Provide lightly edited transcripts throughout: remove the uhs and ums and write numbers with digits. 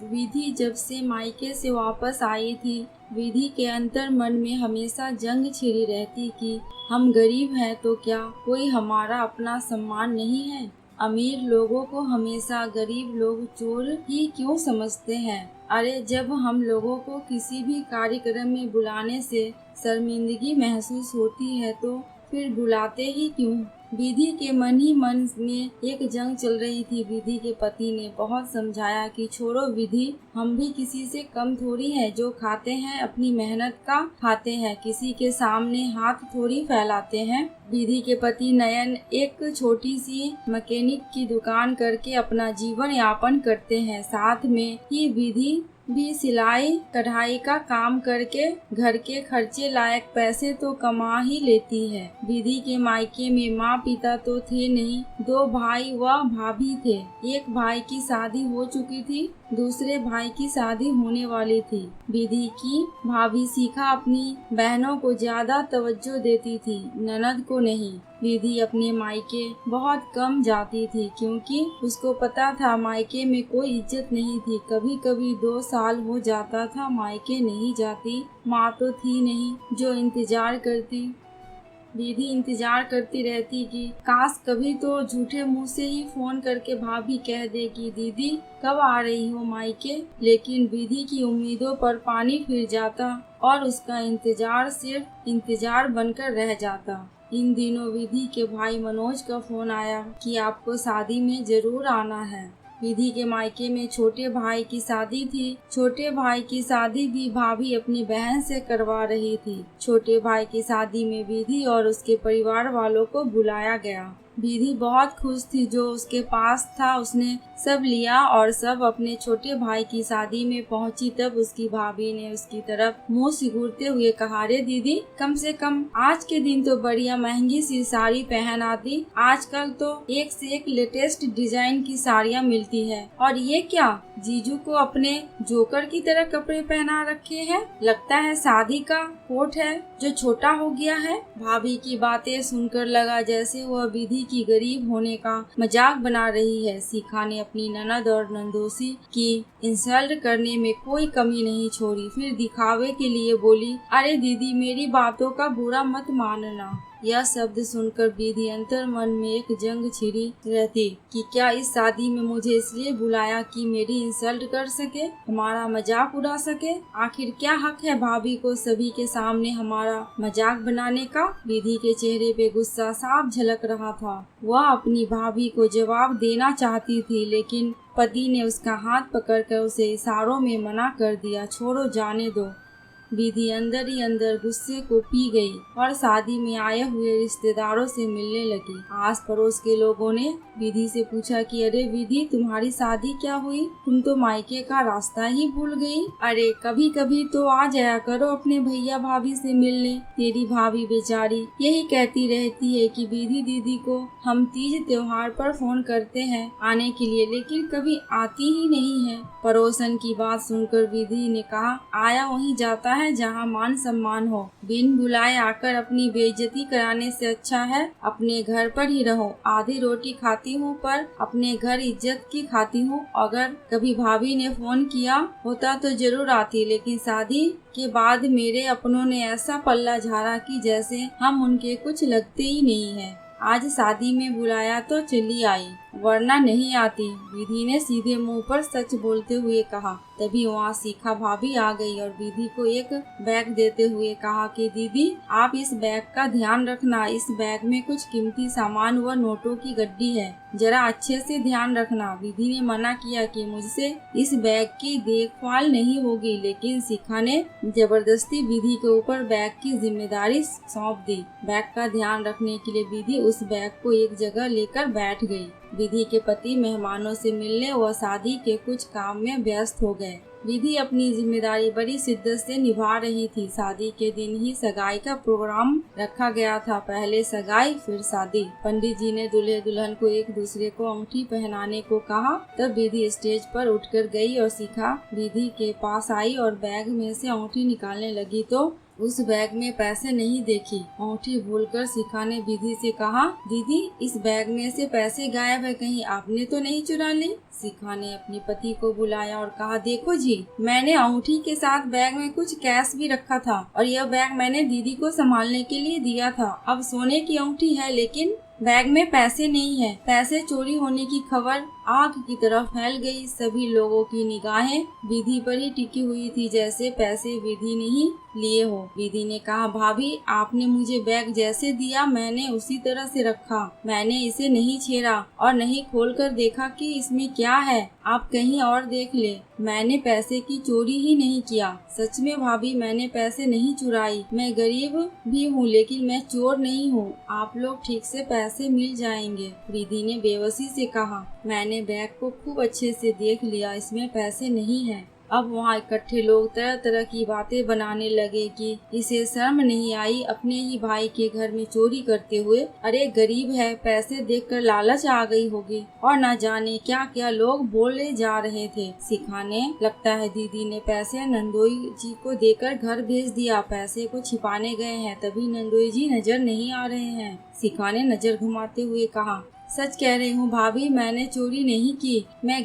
विधि जब से मायके से वापस आई थी, विधि के अंतर मन में हमेशा जंग छिड़ी रहती कि हम गरीब हैं तो क्या कोई हमारा अपना सम्मान नहीं है। अमीर लोगों को हमेशा गरीब लोग चोर ही क्यों समझते हैं। अरे जब हम लोगों को किसी भी कार्यक्रम में बुलाने से शर्मिंदगी महसूस होती है तो फिर बुलाते ही क्यों। विधि के मन ही मन में एक जंग चल रही थी। विधि के पति ने बहुत समझाया कि छोड़ो विधि, हम भी किसी से कम थोड़ी है। जो खाते हैं अपनी मेहनत का खाते हैं, किसी के सामने हाथ थोड़ी फैलाते हैं। विधि के पति नयन एक छोटी सी मैकेनिक की दुकान करके अपना जीवन यापन करते हैं। साथ में ही विधि भी सिलाई कढ़ाई का काम करके घर के खर्चे लायक पैसे तो कमा ही लेती है। विधि के मायके में माँ पिता तो थे नहीं, 2 भाई व भाभी थे। एक भाई की शादी हो चुकी थी, दूसरे भाई की शादी होने वाली थी। विधि की भाभी शिखा अपनी बहनों को ज्यादा तवज्जो देती थी, ननद को नहीं। विधि अपने मायके बहुत कम जाती थी क्योंकि उसको पता था मायके में कोई इज्जत नहीं थी। कभी कभी 2 साल हो जाता था मायके नहीं जाती। माँ तो थी नहीं जो इंतजार करती। विधि इंतजार करती रहती कि काश कभी तो झूठे मुंह से ही फोन करके भाभी कह दे कि दीदी कब आ रही हो मायके। लेकिन विधि की उम्मीदों पर पानी फिर जाता और उसका इंतजार सिर्फ इंतजार बनकर रह जाता। इन दिनों विधि के भाई मनोज का फोन आया कि आपको शादी में जरूर आना है। विधि के मायके में छोटे भाई की शादी थी। छोटे भाई की शादी भी भाभी अपनी बहन से करवा रही थी। छोटे भाई की शादी में विधि और उसके परिवार वालों को बुलाया गया। विधि बहुत खुश थी, जो उसके पास था उसने सब लिया और सब अपने छोटे भाई की शादी में पहुंची। तब उसकी भाभी ने उसकी तरफ मुंह सिकुड़ते हुए कहा, रे दीदी, कम से कम आज के दिन तो बढ़िया महंगी सी साड़ी पहन आती। आजकल तो एक से एक लेटेस्ट डिजाइन की साड़ियाँ मिलती है। और ये क्या, जीजू को अपने जोकर की तरह कपड़े पहना रखे हैं। लगता है शादी का कोट है जो छोटा हो गया है। भाभी की बातें सुनकर लगा जैसे वह विधि की गरीब होने का मजाक बना रही है। शिखा ने अपनी ननद और नंदोसी की इंसल्ट करने में कोई कमी नहीं छोड़ी। फिर दिखावे के लिए बोली, अरे दीदी, मेरी बातों का बुरा मत मानना। यह शब्द सुनकर विधि अंतर मन में एक जंग छिड़ी रहती कि क्या इस शादी में मुझे इसलिए बुलाया कि मेरी इंसल्ट कर सके, हमारा मजाक उड़ा सके। आखिर क्या हक है भाभी को सभी के सामने हमारा मजाक बनाने का। विधि के चेहरे पे गुस्सा साफ झलक रहा था। वह अपनी भाभी को जवाब देना चाहती थी, लेकिन पति ने उसका हाथ पकड़कर उसे इशारों में मना कर दिया। छोड़ो, जाने दो। विधि अंदर ही अंदर गुस्से को पी गई और शादी में आए हुए रिश्तेदारों से मिलने लगी। आस पड़ोस के लोगों ने विधि से पूछा कि अरे विधि, तुम्हारी शादी क्या हुई? तुम तो मायके का रास्ता ही भूल गई। अरे कभी कभी तो आ जाया करो अपने भैया भाभी से मिलने। तेरी भाभी बेचारी यही कहती रहती है कि विधि दीदी को हम तीज त्योहार पर फोन करते हैं आने के लिए, लेकिन कभी आती ही नहीं है। पड़ोसन की बात सुनकर विधि ने कहा, आया वहीं जाता है जहाँ मान सम्मान हो। बिन बुलाए आकर अपनी बेइज्जती कराने से अच्छा है अपने घर पर ही रहो। आधी रोटी खाती हूँ पर अपने घर इज्जत की खाती हूँ। अगर कभी भाभी ने फोन किया होता तो जरूर आती, लेकिन शादी के बाद मेरे अपनों ने ऐसा पल्ला झाड़ा कि जैसे हम उनके कुछ लगते ही नहीं है। आज शादी में बुलाया तो चली आई, वरना नहीं आती। विधि ने सीधे मुंह पर सच बोलते हुए कहा। तभी वहाँ शिखा भाभी आ गई और विधि को एक बैग देते हुए कहा कि दीदी, आप इस बैग का ध्यान रखना। इस बैग में कुछ कीमती सामान व नोटों की गड्डी है, जरा अच्छे से ध्यान रखना। विधि ने मना किया कि मुझसे इस बैग की देखभाल नहीं होगी, लेकिन शिखा ने जबरदस्ती विधि के ऊपर बैग की जिम्मेदारी सौंप दी। बैग का ध्यान रखने के लिए विधि उस बैग को एक जगह लेकर बैठ गई। विधि के पति मेहमानों से मिलने व शादी के कुछ काम में व्यस्त हो गए। विधि अपनी जिम्मेदारी बड़ी शिद्दत से निभा रही थी। शादी के दिन ही सगाई का प्रोग्राम रखा गया था। पहले सगाई फिर शादी। पंडित जी ने दूल्हे दुल्हन को एक दूसरे को अंगूठी पहनाने को कहा। तब विधि स्टेज पर उठकर गई और शिखा विधि के पास आई और बैग में से अंगूठी निकालने लगी तो उस बैग में पैसे नहीं देखे। अंगूठी भूलकर शिखा ने विधि से कहा, दीदी इस बैग में से पैसे गायब है, कहीं आपने तो नहीं चुरा ली। शिखा ने अपने पति को बुलाया और कहा, देखो जी, मैंने अंगूठी के साथ बैग में कुछ कैश भी रखा था और यह बैग मैंने दीदी को संभालने के लिए दिया था। अब सोने की अंगूठी है लेकिन बैग में पैसे नहीं है। पैसे चोरी होने की खबर आग की तरह फैल गई। सभी लोगों की निगाहें विधि पर ही टिकी हुई थी, जैसे पैसे विधि ने ही लिए हो। विधि ने कहा, भाभी आपने मुझे बैग जैसे दिया मैंने उसी तरह से रखा। मैंने इसे नहीं छेड़ा और नहीं खोलकर देखा कि इसमें क्या है। आप कहीं और देख ले, मैंने पैसे की चोरी ही नहीं किया। सच में भाभी, मैंने पैसे नहीं चुराई। मैं गरीब भी हूँ लेकिन मैं चोर नहीं हूँ। आप लोग ठीक से पैसे मिल जाएंगे। विधि ने बेबसी से कहा, मैंने बैग को खूब अच्छे से देख लिया, इसमें पैसे नहीं है। अब वहाँ इकट्ठे लोग तरह तरह की बातें बनाने लगे कि इसे शर्म नहीं आई अपने ही भाई के घर में चोरी करते हुए। अरे गरीब है, पैसे देखकर लालच आ गई होगी। और न जाने क्या क्या लोग बोले जा रहे थे। शिखा ने, लगता है दीदी ने पैसे नंदोई जी को देकर घर भेज दिया। पैसे को छिपाने गए हैं तभी नंदोई जी नजर नहीं आ रहे हैं। शिखा ने नजर घुमाते हुए कहा, सच कह रही हूँ भाभी, मैंने चोरी नहीं की। मैं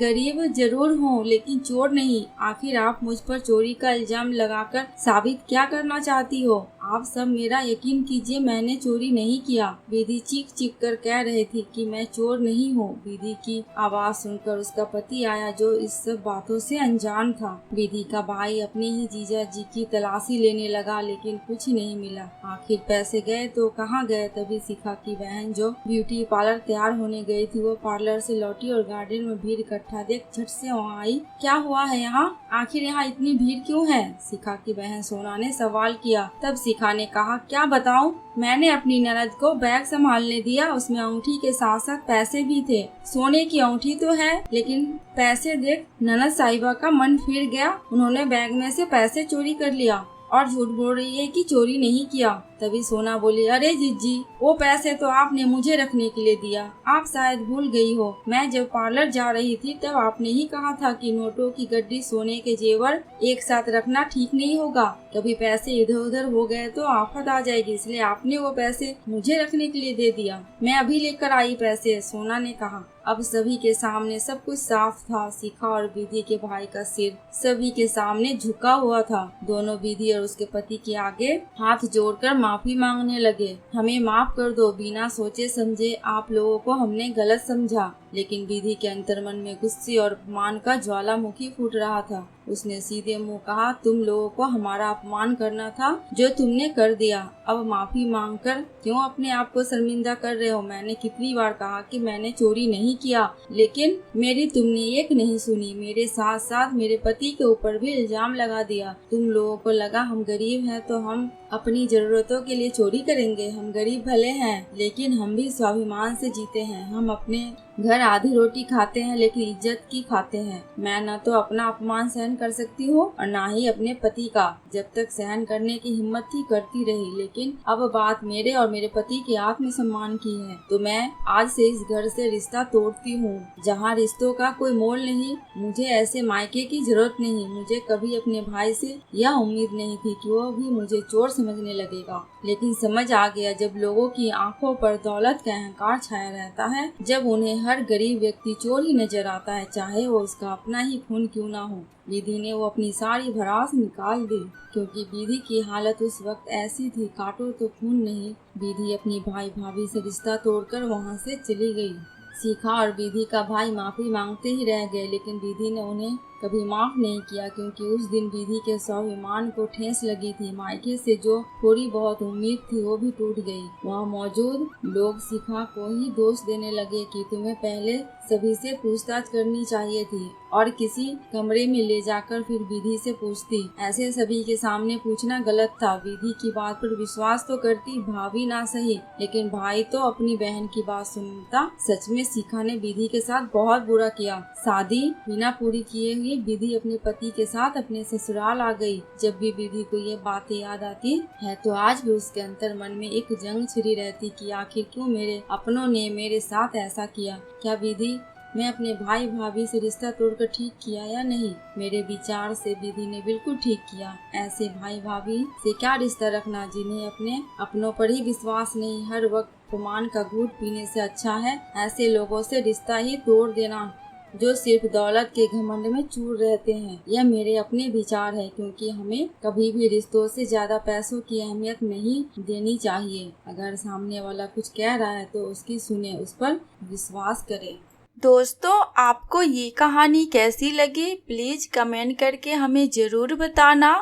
गरीब जरूर हूँ लेकिन चोर नहीं। आखिर आप मुझ पर चोरी का इल्जाम लगाकर साबित क्या करना चाहती हो? आप सब मेरा यकीन कीजिए, मैंने चोरी नहीं किया। विधि चीख चीख कर कह रही थी कि मैं चोर नहीं हूँ। विधि की आवाज सुनकर उसका पति आया जो इस सब बातों से अनजान था। विधि का भाई अपने ही जीजा जी की तलाशी लेने लगा लेकिन कुछ नहीं मिला। आखिर पैसे गए तो कहाँ गए? तभी शिखा की बहन जो ब्यूटी पार्लर तैयार होने गई थी वो पार्लर से लौटी और गार्डन में भीड़ इकट्ठा देख झट से वहाँ आई। क्या हुआ है यहाँ? आखिर यहाँ इतनी भीड़ क्यों है? शिखा की बहन सोना ने सवाल किया। तब शिखा ने कहा, क्या बताऊं, मैंने अपनी ननद को बैग संभालने दिया। उसमें अंगूठी के साथ साथ पैसे भी थे। सोने की अंगूठी तो है लेकिन पैसे देख ननद साहिबा का मन फिर गया। उन्होंने बैग में से पैसे चोरी कर लिया और झूठ बोल रही है कि चोरी नहीं किया। तभी सोना बोली, अरे जीजी, वो पैसे तो आपने मुझे रखने के लिए दिया। आप शायद भूल गई हो, मैं जब पार्लर जा रही थी तब आपने ही कहा था कि नोटों की गड्डी, सोने के जेवर एक साथ रखना ठीक नहीं होगा। कभी पैसे इधर उधर हो गए तो आफत आ जाएगी, इसलिए आपने वो पैसे मुझे रखने के लिए दे दिया। मैं अभी लेकर आई पैसे, सोना ने कहा। अब सभी के सामने सब कुछ साफ था। शिखा और विधि के भाई का सिर सभी के सामने झुका हुआ था। दोनों विधि और उसके पति के आगे हाथ जोड़कर माफी मांगने लगे। हमें माफ कर दो, बिना सोचे समझे आप लोगों को हमने गलत समझा। लेकिन विधि के अंतर्मन में गुस्से और अपमान का ज्वालामुखी फूट रहा था। उसने सीधे मुंह कहा, तुम लोगों को हमारा अपमान करना था जो तुमने कर दिया। अब माफी मांगकर क्यों अपने आप को शर्मिंदा कर रहे हो? मैंने कितनी बार कहा कि मैंने चोरी नहीं किया, लेकिन मेरी तुमने एक नहीं सुनी। मेरे साथ साथ मेरे पति के ऊपर भी इल्जाम लगा दिया। तुम लोगों को लगा हम गरीब हैं तो हम अपनी जरूरतों के लिए चोरी करेंगे। हम गरीब भले हैं लेकिन हम भी स्वाभिमान से जीते हैं। हम अपने घर आधी रोटी खाते हैं लेकिन इज्जत की खाते हैं। मैं न तो अपना अपमान सहन कर सकती हूँ और न ही अपने पति का। जब तक सहन करने की हिम्मत थी करती रही, लेकिन अब बात मेरे और मेरे पति के आत्मसम्मान की है तो मैं आज से इस घर से रिश्ता तोड़ती हूँ। जहाँ रिश्तों का कोई मोल नहीं, मुझे ऐसे मायके की जरूरत नहीं। मुझे कभी अपने भाई से यह उम्मीद नहीं थी कि वो भी मुझे चोर समझने लगेगा, लेकिन समझ आ गया जब लोगों की आंखों पर दौलत का अहंकार छाया रहता है, जब उन्हें हर गरीब व्यक्ति चोर ही नजर आता है, चाहे वो उसका अपना ही खून क्यों ना हो। विधि ने वो अपनी सारी भड़ास निकाल दी क्योंकि विधि की हालत उस वक्त ऐसी थी, काटो तो खून नहीं। विधि अपनी भाई भाभी से रिश्ता तोड़कर वहाँ से चली गई। शिखा और विधि का भाई माफी मांगते ही रह गए, लेकिन विधि ने उन्हें कभी माफ नहीं किया क्योंकि उस दिन विधि के स्वाभिमान को ठेस लगी थी। मायके से जो थोड़ी बहुत उम्मीद थी वो भी टूट गई। वहाँ मौजूद लोग शिखा को ही दोष देने लगे कि तुम्हें पहले सभी से पूछताछ करनी चाहिए थी और किसी कमरे में ले जाकर फिर विधि से पूछती। ऐसे सभी के सामने पूछना गलत था। विधि की बात पर विश्वास तो करती, भाभी ना सही, लेकिन भाई तो अपनी बहन की बात सुनता। सच में शिखा ने विधि के साथ बहुत बुरा किया। शादी बिना पूरी किए हुए विधि अपने पति के साथ अपने ससुराल आ गई। जब भी विधि को ये बातें याद आती है तो आज भी उसके अंतर मन में एक जंग छिड़ी रहती कि आखिर क्यों मेरे अपनों ने मेरे साथ ऐसा किया। क्या विधि मैं अपने भाई भाभी से रिश्ता तोड़कर ठीक किया या नहीं? मेरे विचार से विधि ने बिल्कुल ठीक किया। ऐसे भाई भाभी से क्या रिश्ता रखना जिन्हें अपने अपनों पर ही विश्वास नहीं। हर वक्त अपमान का घूंट पीने से अच्छा है ऐसे लोगों से रिश्ता ही तोड़ देना जो सिर्फ दौलत के घमंड में चूर रहते हैं। यह मेरे अपने विचार है, क्योंकि हमें कभी भी रिश्तों से ज्यादा पैसों की अहमियत नहीं देनी चाहिए। अगर सामने वाला कुछ कह रहा है तो उसकी सुने, उस पर विश्वास करें। दोस्तों, आपको ये कहानी कैसी लगी प्लीज कमेंट करके हमें जरूर बताना।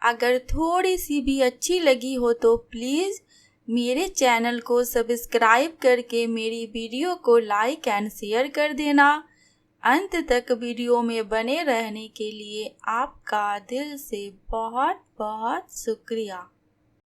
अगर थोड़ी सी भी अच्छी लगी हो तो प्लीज मेरे चैनल को सब्सक्राइब करके मेरी वीडियो को लाइक एंड शेयर कर देना। अंत तक वीडियो में बने रहने के लिए आपका दिल से बहुत बहुत शुक्रिया।